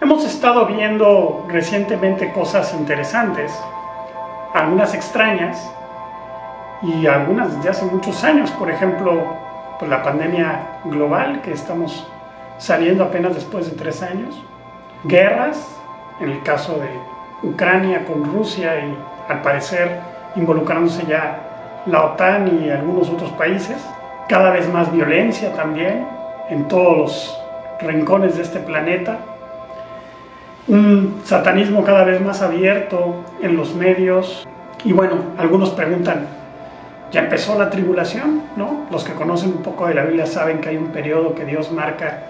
Hemos estado viendo recientemente cosas interesantes, algunas extrañas y algunas desde hace muchos años. Por ejemplo, pues la pandemia global que estamos saliendo apenas después de 3 años. Guerras, en el caso de Ucrania con Rusia y al parecer involucrándose ya la OTAN y algunos otros países. Cada vez más violencia también en todos los rincones de este planeta. Un satanismo cada vez más abierto en los medios. Y bueno, algunos preguntan, ¿ya empezó la tribulación? ¿No? Los que conocen un poco de la Biblia saben que hay un periodo que Dios marca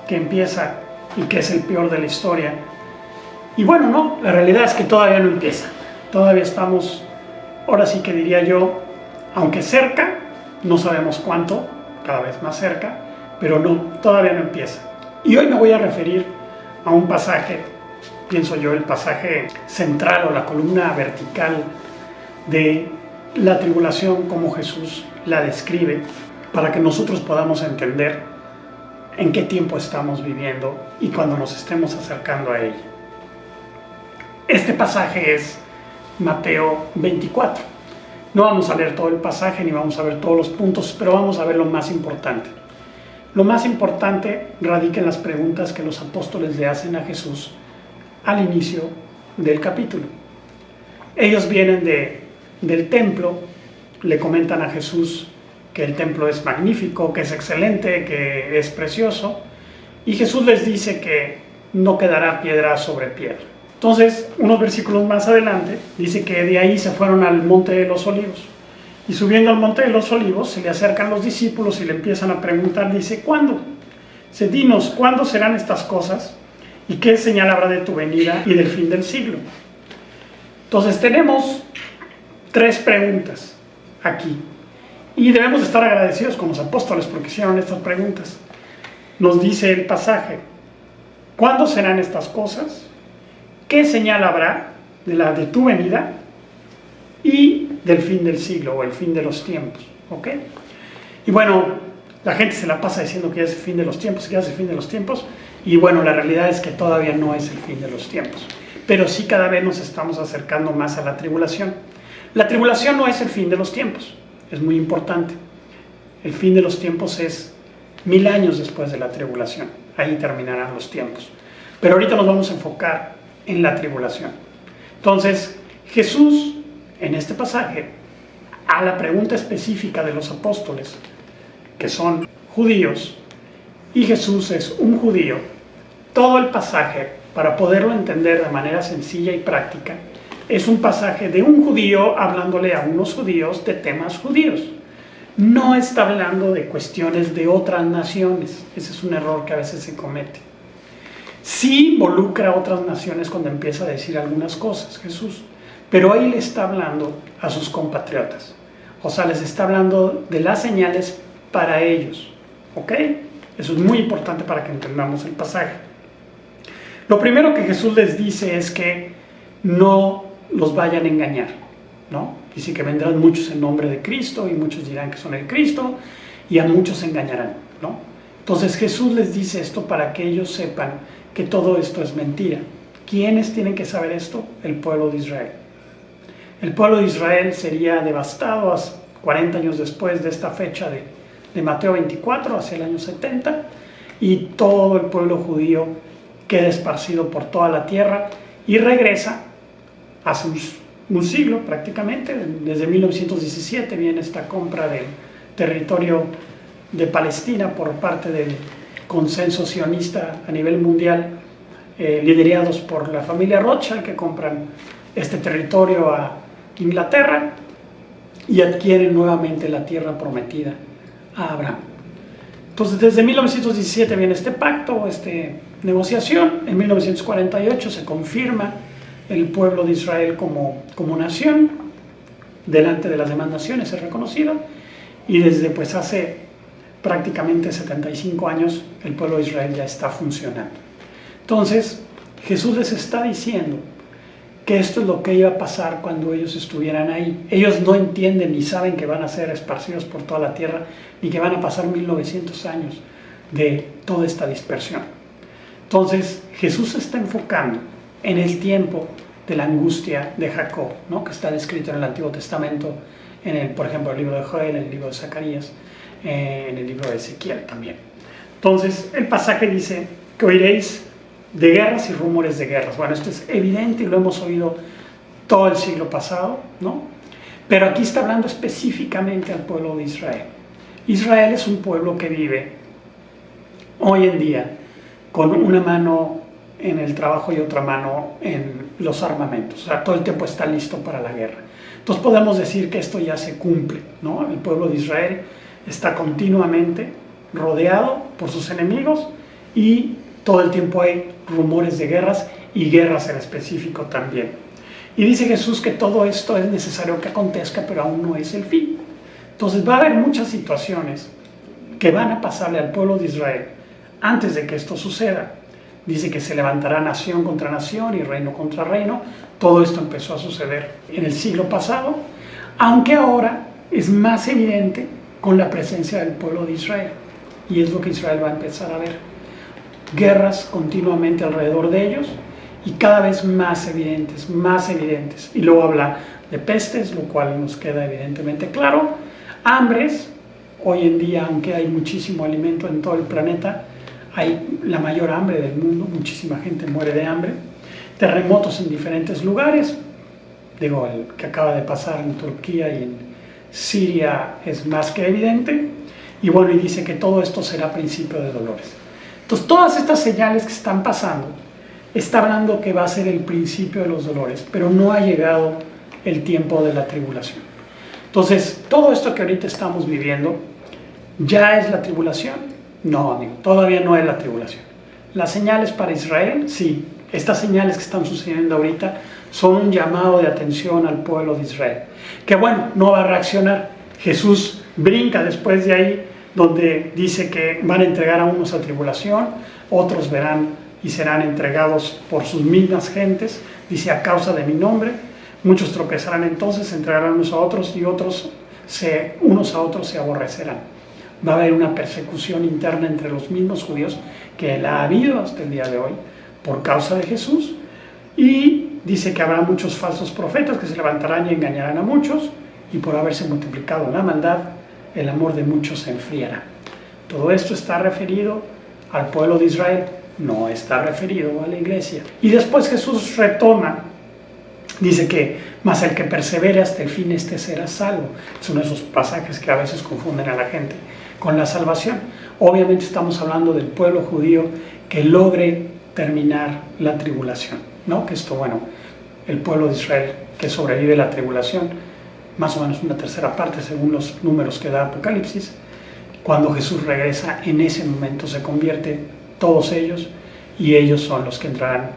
que empieza y que es el peor de la historia. Y bueno, no, la realidad es que todavía no empieza. Todavía estamos, ahora sí que diría yo, aunque cerca, no sabemos cuánto, cada vez más cerca, pero no, todavía no empieza. Y hoy me voy a referir a un pasaje, pienso yo, el pasaje central o la columna vertical de la tribulación, como Jesús la describe, para que nosotros podamos entender en qué tiempo estamos viviendo y cuando nos estemos acercando a ella. Este pasaje es Mateo 24. No vamos a leer todo el pasaje ni vamos a ver todos los puntos, pero vamos a ver lo más importante. Lo más importante radica en las preguntas que los apóstoles le hacen a Jesús al inicio del capítulo. Ellos vienen del templo, le comentan a Jesús que el templo es magnífico, que es excelente, que es precioso, y Jesús les dice que no quedará piedra sobre piedra. Entonces, unos versículos más adelante, dice que de ahí se fueron al Monte de los Olivos. Y subiendo al Monte de los Olivos, se le acercan los discípulos y le empiezan a preguntar, dice, ¿cuándo? Dice, dinos, ¿cuándo serán estas cosas? ¿Y qué señal habrá de tu venida y del fin del siglo? Entonces, tenemos 3 preguntas aquí. Y debemos estar agradecidos con los apóstoles porque hicieron estas preguntas. Nos dice el pasaje, ¿cuándo serán estas cosas? ¿Qué señal habrá de tu venida y del fin del siglo o el fin de los tiempos? ¿Ok? Y bueno, la gente se la pasa diciendo que ya es el fin de los tiempos, que ya es el fin de los tiempos. Y bueno, la realidad es que todavía no es el fin de los tiempos. Pero sí cada vez nos estamos acercando más a la tribulación. La tribulación no es el fin de los tiempos. Es muy importante. El fin de los tiempos es 1000 años después de la tribulación. Ahí terminarán los tiempos. Pero ahorita nos vamos a enfocar en la tribulación. Entonces, Jesús, en este pasaje, a la pregunta específica de los apóstoles, que son judíos, y Jesús es un judío, todo el pasaje, para poderlo entender de manera sencilla y práctica, es un pasaje de un judío hablándole a unos judíos de temas judíos. No está hablando de cuestiones de otras naciones. Ese es un error que a veces se comete. Sí involucra a otras naciones cuando empieza a decir algunas cosas, Jesús. Pero ahí le está hablando a sus compatriotas. O sea, les está hablando de las señales para ellos. ¿Ok? Eso es muy importante para que entendamos el pasaje. Lo primero que Jesús les dice es que no los vayan a engañar, ¿no? Dice que vendrán muchos en nombre de Cristo y muchos dirán que son el Cristo y a muchos engañarán, ¿no? Entonces Jesús les dice esto para que ellos sepan que todo esto es mentira. ¿Quiénes tienen que saber esto? El pueblo de Israel. El pueblo de Israel sería devastado 40 años después de esta fecha de Mateo 24, hacia el año 70, y todo el pueblo judío queda esparcido por toda la tierra y regresa hace un siglo prácticamente. Desde 1917 viene esta compra del territorio de Palestina por parte del consenso sionista a nivel mundial, liderados por la familia Rothschild, que compran este territorio a Inglaterra y adquieren nuevamente la tierra prometida a Abraham. Entonces, desde 1917 viene este pacto, esta negociación. En 1948 se confirma el pueblo de Israel como nación, delante de las demás naciones es reconocido, y desde pues hace prácticamente 75 años el pueblo de Israel ya está funcionando. Entonces, Jesús les está diciendo que esto es lo que iba a pasar cuando ellos estuvieran ahí. Ellos no entienden ni saben que van a ser esparcidos por toda la tierra, ni que van a pasar 1900 años de toda esta dispersión. Entonces Jesús se está enfocando en el tiempo de la angustia de Jacob, ¿no? Que está descrito en el Antiguo Testamento, por ejemplo, el libro de Joel, en el libro de Zacarías, en el libro de Ezequiel también. Entonces el pasaje dice que oiréis de guerras y rumores de guerras. Bueno, esto es evidente y lo hemos oído todo el siglo pasado, ¿no? Pero aquí está hablando específicamente al pueblo de Israel. Israel es un pueblo que vive hoy en día con una mano en el trabajo y otra mano en los armamentos. O sea, todo el tiempo está listo para la guerra. Entonces podemos decir que esto ya se cumple, ¿no? El pueblo de Israel está continuamente rodeado por sus enemigos y todo el tiempo hay rumores de guerras y guerras en específico también. Y dice Jesús que todo esto es necesario que acontezca, pero aún no es el fin. Entonces va a haber muchas situaciones que van a pasarle al pueblo de Israel antes de que esto suceda. Dice que se levantará nación contra nación y reino contra reino. Todo esto empezó a suceder en el siglo pasado, aunque ahora es más evidente con la presencia del pueblo de Israel. Y es lo que Israel va a empezar a ver. Guerras continuamente alrededor de ellos y cada vez más evidentes, más evidentes. Y luego habla de pestes, lo cual nos queda evidentemente claro. Hambres, hoy en día, aunque hay muchísimo alimento en todo el planeta, hay la mayor hambre del mundo, muchísima gente muere de hambre. Terremotos en diferentes lugares, digo, el que acaba de pasar en Turquía y en Siria es más que evidente. Y bueno, y dice que todo esto será principio de dolores. Entonces, todas estas señales que están pasando, está hablando que va a ser el principio de los dolores, pero no ha llegado el tiempo de la tribulación. Entonces, todo esto que ahorita estamos viviendo, ¿ya es la tribulación? No, amigo, todavía no es la tribulación. Las señales para Israel, sí. Estas señales que están sucediendo ahorita son un llamado de atención al pueblo de Israel. Que bueno, no va a reaccionar. Jesús brinca después de ahí, donde dice que van a entregar a unos a tribulación, otros verán y serán entregados por sus mismas gentes, dice a causa de mi nombre, muchos tropezarán entonces, se entregarán unos a otros y unos a otros se aborrecerán. Va a haber una persecución interna entre los mismos judíos que la ha habido hasta el día de hoy por causa de Jesús, y dice que habrá muchos falsos profetas que se levantarán y engañarán a muchos, y por haberse multiplicado la maldad, el amor de muchos se enfriará. Todo esto está referido al pueblo de Israel, no está referido a la iglesia. Y después Jesús retoma, dice que mas el que persevere hasta el fin, este será salvo. Es uno de esos pasajes que a veces confunden a la gente con la salvación. Obviamente estamos hablando del pueblo judío que logre terminar la tribulación, ¿no? Que esto, bueno, el pueblo de Israel que sobrevive la tribulación, más o menos una tercera parte según los números que da Apocalipsis, cuando Jesús regresa, en ese momento se convierte todos ellos, y ellos son los que entrarán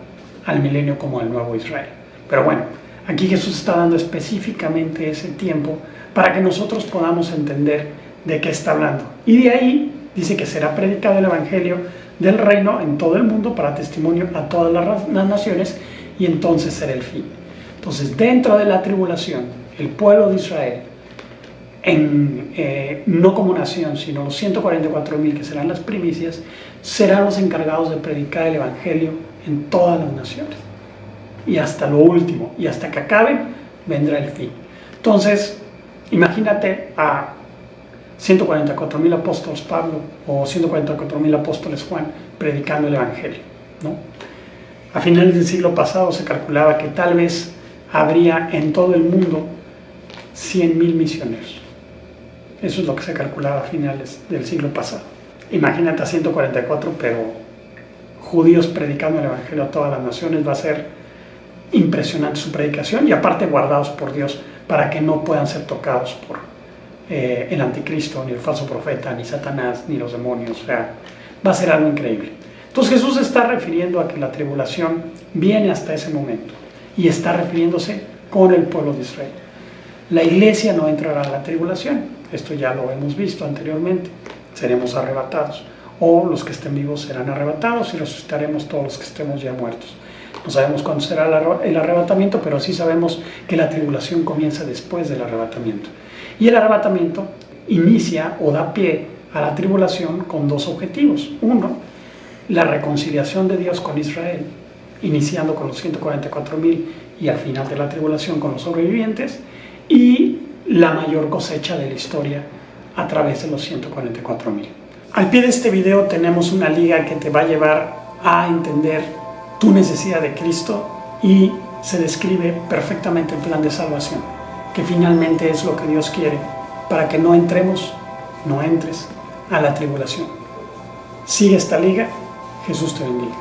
al milenio como el nuevo Israel. Pero bueno, aquí Jesús está dando específicamente ese tiempo para que nosotros podamos entender de qué está hablando. Y de ahí dice que será predicado el evangelio del reino en todo el mundo para testimonio a todas las naciones, y entonces será el fin. Entonces, dentro de la tribulación, el pueblo de Israel, no como nación, sino los 144,000 que serán las primicias, serán los encargados de predicar el evangelio en todas las naciones. Y hasta lo último, y hasta que acaben, vendrá el fin. Entonces, imagínate a 144,000 apóstoles Pablo o 144,000 apóstoles Juan predicando el evangelio, ¿no? A finales del siglo pasado se calculaba que tal vez habría en todo el mundo 100,000 misioneros. Eso es lo que se calculaba a finales del siglo pasado. Imagínate a 144, pero judíos predicando el evangelio a todas las naciones. Va a ser impresionante su predicación, y aparte guardados por Dios para que no puedan ser tocados por el anticristo, ni el falso profeta, ni Satanás, ni los demonios. O sea, va a ser algo increíble. Entonces Jesús se está refiriendo a que la tribulación viene hasta ese momento, y está refiriéndose con el pueblo de Israel. La iglesia no entrará a la tribulación, esto ya lo hemos visto anteriormente. Seremos arrebatados, o los que estén vivos serán arrebatados, y resucitaremos todos los que estemos ya muertos. No sabemos cuándo será el arrebatamiento, pero sí sabemos que la tribulación comienza después del arrebatamiento. Y el arrebatamiento inicia o da pie a la tribulación con dos objetivos. Uno, la reconciliación de Dios con Israel, iniciando con los 144,000 y al final de la tribulación con los sobrevivientes, y la mayor cosecha de la historia a través de los 144,000. Al pie de este video tenemos una liga que te va a llevar a entender tu necesidad de Cristo y se describe perfectamente el plan de salvación, que finalmente es lo que Dios quiere para que no entres a la tribulación. Sigue esta liga. Jesús te bendiga.